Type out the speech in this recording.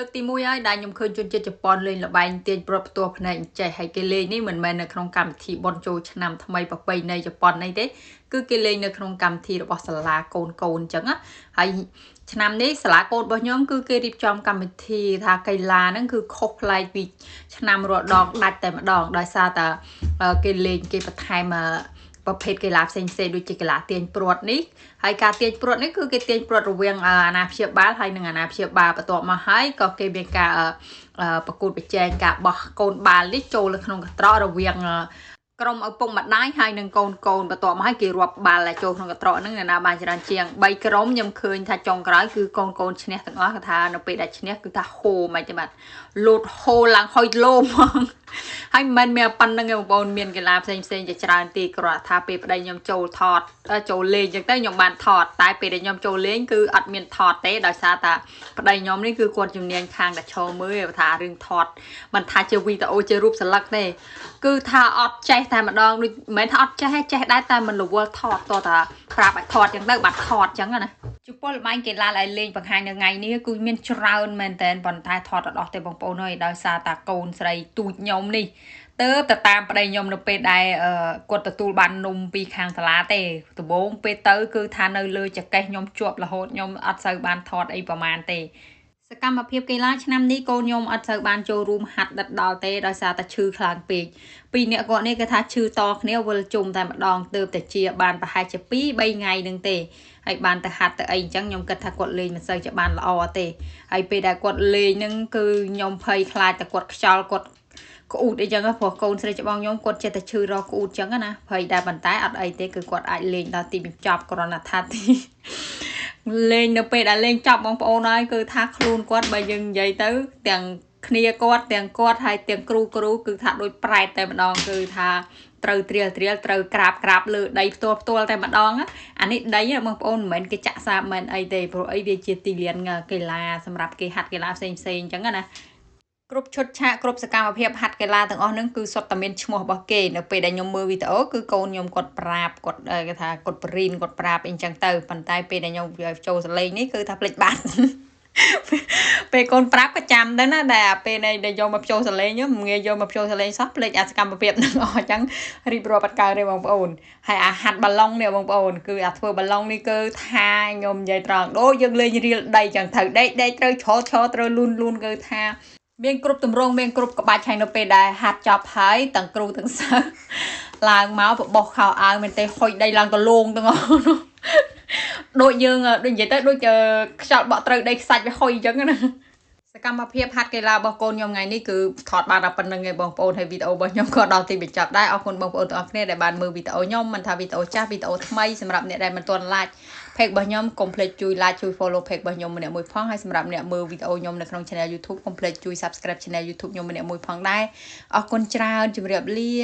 លើកទី1ហើយដែលខ្ញុំឃើញជនជាតិជប៉ុនលេងល្បែងទាញព្រ័ត្រផ្ទាល់ភ្នែកចេះហើយគេលេងនេះមិនមែននៅក្នុងកម្មវិធីបន់ជោឆ្នាំថ្មីប្រពៃណីជប៉ុននេះទេគឺគេលេងនៅក្នុងកម្មវិធីរបស់សាលាកូនអញ្ចឹងណាហើយឆ្នាំនេះសាលាកូនរបស់ខ្ញុំគឺគេរៀបចំកម្មវិធីថាកីឡាហ្នឹងគឺខុសប្លែកពីឆ្នាំរាល់ដងដាច់តែម្ដងដោយសារតែគេលេងគេបន្ថែមប្រភេទកីឡាផ្សេងៗដូចជាកីឡាទាញព្រ័ត្រនេះហើយការទាញព្រ័ត្រនេះគឺគេទាញព្រ័ត្ររវាងអាណាព្យាបាលហើយនិងអាណាព្យាបាលបន្ទាប់មកហើយក៏គេមានការប្រកួតប្រជែងការបោះកូនបាល់នេះចូលនៅក្នុងកន្ត្រករវាងក្រុមឪពុកម្ដាយហើយនិងកូនបន្ទាប់មកហើយគេរាប់បាល់ចូលក្នុងកន្ត្រកហ្នឹងណាបានច្រើនជាង3ក្រុមខ្ញុំឃើញថាចុងក្រោយគឺកូនឈ្នះទាំងអស់គេថានៅពេលដែលឈ្នះគឺថាហូមិនទេបាទលោតហូឡើងហុយលោមហើយមិនមែនប៉ុណ្្នឹងទេបងប្អូនមានកីឡាផ្សេងជាច្រើនទីគ្រាន់ថាពេលប្តីខ្ញុំចូលលេងអញ្ចឹងទៅខ្ញុំបានថតតែពេលដែលខ្ញុំចូលលេងគឺអត់មានថតទេដោយសារតែប្តីខ្ញុំនេះគឺគាត់ជំនាញខាងតែឈរមើលថារឿងថតមិនថាជាវីដេអូជារូបសន្លឹកទេគឺថាអត់ចេះតែម្ដងដូចមិនមែនថាអត់ចេះដែរតែមិនរវល់ថតតថាប្រាប់ឲ្យថតអញ្ចឹងទៅបាត់ថតអញ្ចឹងណាជួបល្បែងកីឡាដែលលេងបង្ហាញនៅថ្ងៃនេះគឺមានច្រើនមែនតើប៉ុន្តែថតអត់អស់ទេបងប្អូនអើយដោយសារតែកូនស្រីទូចខ្ញុំនេះទៅតាមប្តីខ្ញុំនៅពេលដែលគាត់ទទួលបាននំពីខាងសាលាទេដំបូងពេលទៅគឺថានៅលើចកេះខ្ញុំជាប់រហូតខ្ញុំអត់សូវបានថតអីប្រហែលទេសកម្មភាពកីឡាឆ្នាំនេះកូនខ្ញុំអត់សូវបានចូលរួមហាត់ដិតដល់ទេដោយសារតែឈឺខ្លាំងពេកពីរអ្នកគាត់នេះគេថាឈឺតគ្នាវិលជុំតែម្ដងទៅតែជាបានប្រហែលជា2-3ថ្ងៃនឹងទេហើយបានទៅហាត់ទៅអីអញ្ចឹងខ្ញុំគិតថាគាត់លេងមិនសូវជាបានល្អទេហើយពេលដែលគាត់លេងហ្នឹងគឺខ្ញុំភ័យខ្លាចតែគាត់ខ្យល់គាត់ក្អួតអីចឹងព្រោះកូនស្រីច្បងខ្ញុំគាត់ចេះតែឈឺរកក្អួតចឹងណាភ័យតែប៉ុន្តែអត់អីទេគឺគាត់អាចលេងដល់ទីបញ្ចប់គ្រាន់តែថាទីលេងនៅពេលដែលលេងចប់បងប្អូនហើយគឺថាខ្លួនគាត់បើយើងនិយាយទៅទាំងគ្នាគាត់ទាំងគាត់ហើយទាំងគ្រូគឺថាដូចប្រែតតែម្ដងគឺថាត្រូវត្រៀលត្រូវក្រាបលើដីផ្ទាល់តែម្ដងអានេះដីបងប្អូនមិនមែនគេចាក់សាបមិនអីទេព្រោះអីវាជាទីលានកីឡាសម្រាប់គេហាត់កីឡាផ្សេងអញ្ចឹងណាគ្រប់ឈុតឆាកគ្រប់សកម្មភាពហាត់កីឡាទាំងអស់ហ្នឹងគឺសុទ្ធតែមានឈ្មោះរបស់គេនៅពេលដែលខ្ញុំមើលវីដេអូគឺកូនខ្ញុំគាត់ប្រាប់គាត់គេថាគាត់បរៀនគាត់ប្រាប់អីចឹងទៅប៉ុន្តែពេលដែលខ្ញុំចូលសលេងនេះគឺថាភ្លេចបាត់ពេលកូនប្រាប់ក៏ចាំដែរណាដែលពេលដែលយកមកចូលសលេងមិនងាយយកមកចូលសលេងសោះភ្លេចអាសកម្មភាពហ្នឹងអស់អញ្ចឹងរៀបរាប់អត់កើតទេបងប្អូនហើយអាហាត់បាឡុងនេះបងប្អូនគឺអាធ្វើបាឡុងនេះគឺថាខ្ញុំនិយាយត្រង់ដូចយើងលេងរៀលដីចឹងត្រូវដេកត្រូវឈរត្រូវលូនគឺថាមានគ្រប់ទម្រង់មានគ្រប់ក្បាច់ហើយនៅពេលដែលហាត់ចប់ហើយទាំងគ្រូទាំងសិស្សឡើងមកបបោះខោអាវមែនទេហុយដីឡើងកលងទាំងអស់ដូចយើងដូចនិយាយទៅដូចខ្យល់បក់ត្រូវដីខ្សាច់វាហុយអញ្ចឹងណាសកម្មភាពហាត់កីឡារបស់កូនខ្ញុំថ្ងៃនេះគឺថតបានតែប៉ុណ្្នឹងឯងបងប្អូនហើយវីដេអូរបស់ខ្ញុំក៏ដល់ទីបញ្ចប់ដែរអរគុណបងប្អូនទាំងអស់គ្នាដែលបានមើលវីដេអូខ្ញុំមិនថាវីដេអូចាស់វីដេអូថ្មីសម្រាប់អ្នកដែលមិនទាន់ like page របស់ខ្ញុំកុំភ្លេចជួយ like ជួយ follow page របស់ខ្ញុំម្នាក់មួយផងហើយសម្រាប់អ្នកមើលវីដេអូខ្ញុំនៅក្នុង channel YouTube កុំភ្លេចជួយ subscribe channel YouTube ខ្ញុំម្នាក់មួយផងដែរអរគុណច្រើនជម្រាបលា